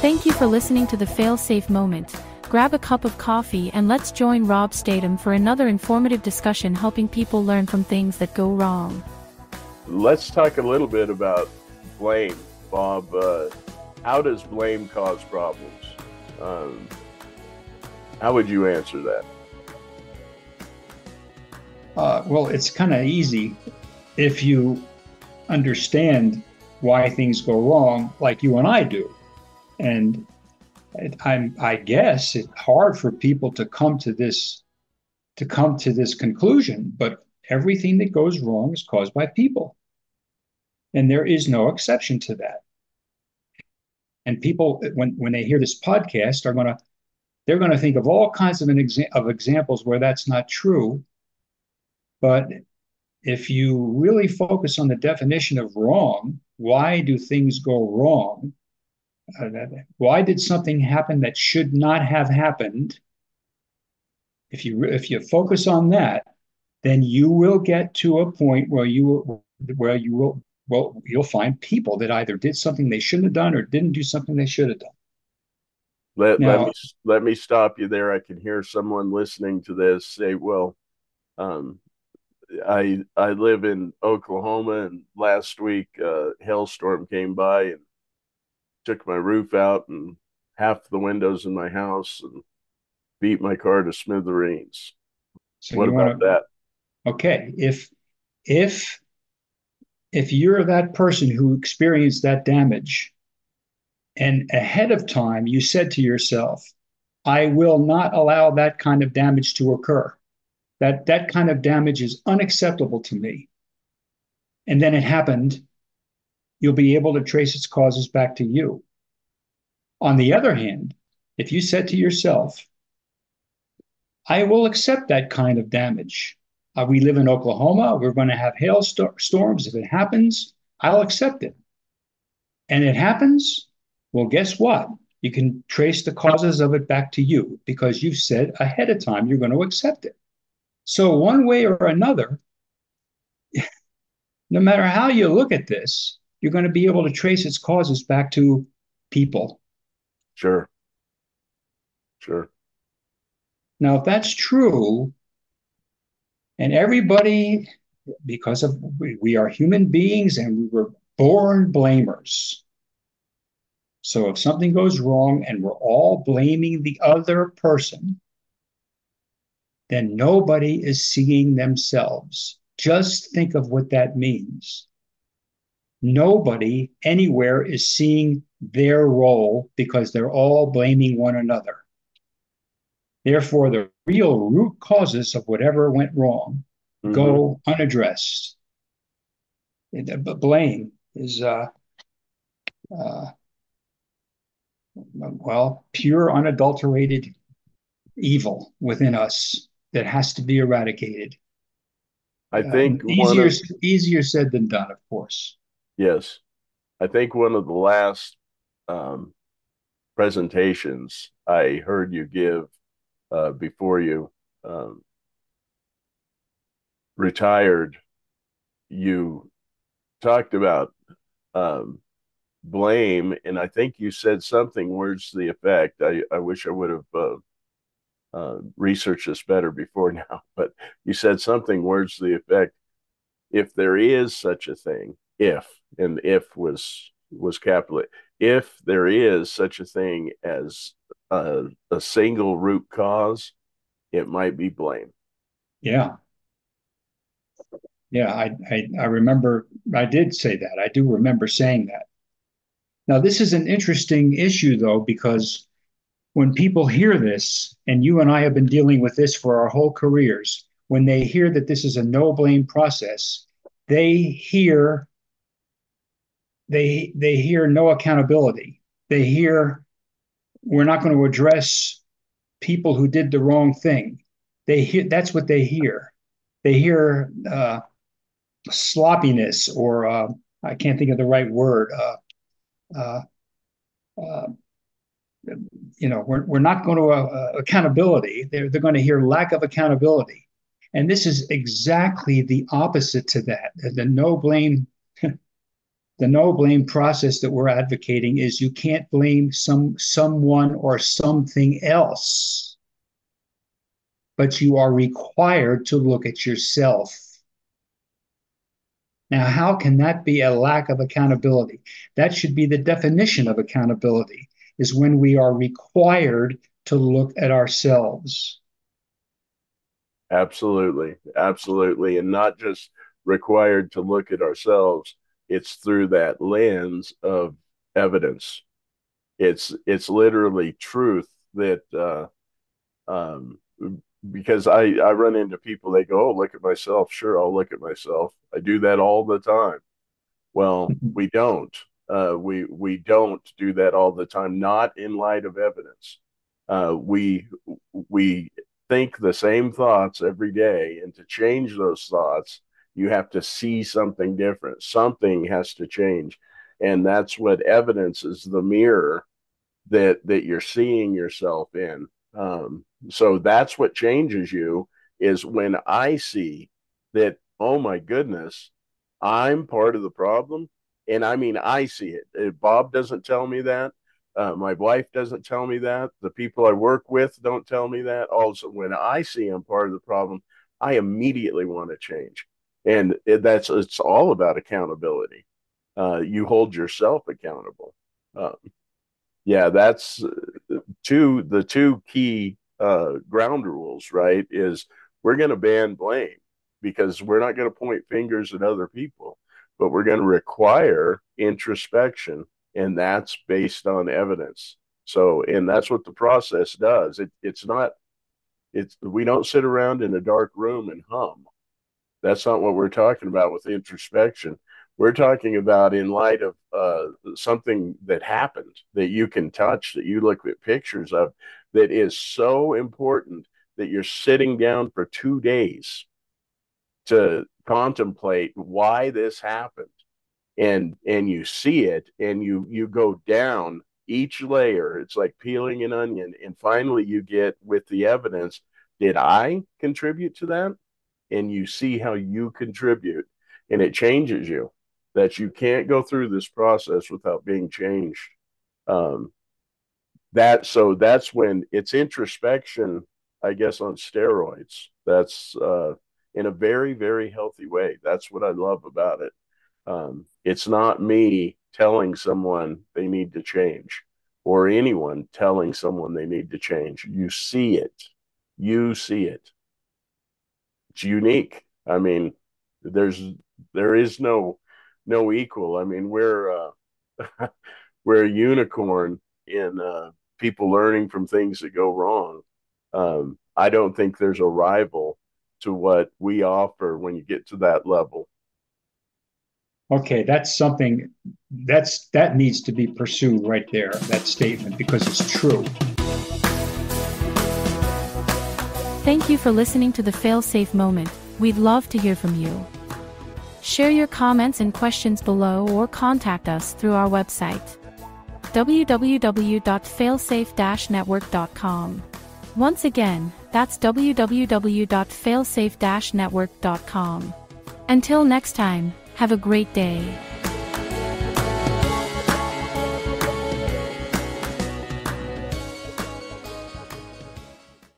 Thank you for listening to the Failsafe Moment. Grab a cup of coffee and let's join Rob Statham for another informative discussion helping people learn from things that go wrong. Let's talk a little bit about blame, Bob. How does blame cause problems? How would you answer that? Well, it's kind of easy if you understand why things go wrong, like you and I do. And I guess it's hard for people to come to this conclusion, but everything that goes wrong is caused by people, and there is no exception to that. And people, when they hear this podcast, they're gonna think of all kinds of examples where that's not true. But if you really focus on the definition of wrong, why do things go wrong? Why did something happen that should not have happened? If you focus on that, then you will get to a point where you'll find people that either did something they shouldn't have done or didn't do something they should have done. Let me stop you there. I can hear someone listening to this say, "Well, I live in Oklahoma, and last week a hailstorm came by and took my roof out and half the windows in my house and beat my car to smithereens." So what about that? Okay, if you're that person who experienced that damage, and ahead of time you said to yourself, "I will not allow that kind of damage to occur. That kind of damage is unacceptable to me," and then it happened, you'll be able to trace its causes back to you. On the other hand, if you said to yourself, "I will accept that kind of damage. We live in Oklahoma. We're going to have hailstorms. If it happens, I'll accept it." And it happens, well, guess what? You can trace the causes of it back to you because you've said ahead of time you're going to accept it. So one way or another, no matter how you look at this, you're going to be able to trace its causes back to people. Sure. Now, if that's true, and everybody, because of we are human beings and we were born blamers. So if something goes wrong and we're all blaming the other person, then nobody is seeing themselves. Just think of what that means. Nobody anywhere is seeing their role because they're all blaming one another. Therefore, the real root causes of whatever went wrong go unaddressed. Blame is, pure, unadulterated evil within us that has to be eradicated. I think easier said than done, of course. Yes. I think one of the last presentations I heard you give before you retired, you talked about blame, and I think you said something words to the effect. I wish I would have researched this better before now, but you said something words to the effect, if there is such a thing, if was capital, if there is such a thing as a single root cause, it might be blame. Yeah. I remember I did say that. I do remember saying that. Now, this is an interesting issue, though, because when people hear this, and you and I have been dealing with this for our whole careers, when they hear that this is a no blame process, they hear no accountability. They hear we're not going to address people who did the wrong thing. That's what they hear. They hear sloppiness, or I can't think of the right word. We're not going to accountability. They're going to hear lack of accountability, and this is exactly the opposite to that. The no blame The no blame process that we're advocating is you can't blame someone or something else, but you are required to look at yourself. Now, how can that be a lack of accountability? That should be the definition of accountability, is when we are required to look at ourselves. Absolutely. Absolutely. And not just required to look at ourselves, it's through that lens of evidence. It's literally truth that um, because I run into people, they go, oh, look at myself. Sure, I'll look at myself. I do that all the time. Well, we don't. We don't do that all the time, not in light of evidence. We think the same thoughts every day, and to change those thoughts, you have to see something different. Something has to change, and that's what evidence is, the mirror that you're seeing yourself in. So that's what changes you, is when I see that, oh my goodness, I'm part of the problem. And I mean, I see it. Bob doesn't tell me that. My wife doesn't tell me that. The people I work with don't tell me that. Also, when I see I'm part of the problem, I immediately want to change. And it's all about accountability. You hold yourself accountable. Yeah, that's the two key ground rules, right? Is we're going to ban blame, because we're not going to point fingers at other people, but we're going to require introspection, and that's based on evidence. So, and that's what the process does. We don't sit around in a dark room and hum. That's not what we're talking about with introspection. We're talking about in light of something that happened, that you can touch, that you look at pictures of, that is so important that you're sitting down for 2 days to contemplate why this happened. And you see it, and you go down each layer. It's like peeling an onion. And finally you get with the evidence, did I contribute to that? And you see how you contribute, and it changes you, that you can't go through this process without being changed. That's when it's introspection, I guess, on steroids. That's in a very, very healthy way. That's what I love about it. It's not me telling someone they need to change, or anyone telling someone they need to change. You see it. You see it. It's unique. I mean, there is no equal. I mean, we're a unicorn in people learning from things that go wrong. I don't think there's a rival to what we offer when you get to that level. Okay, that's something that needs to be pursued right there, that statement, because it's true. Thank you for listening to the Failsafe Moment. We'd love to hear from you. Share your comments and questions below, or contact us through our website, www.failsafe-network.com. Once again, that's www.failsafe-network.com. Until next time, have a great day.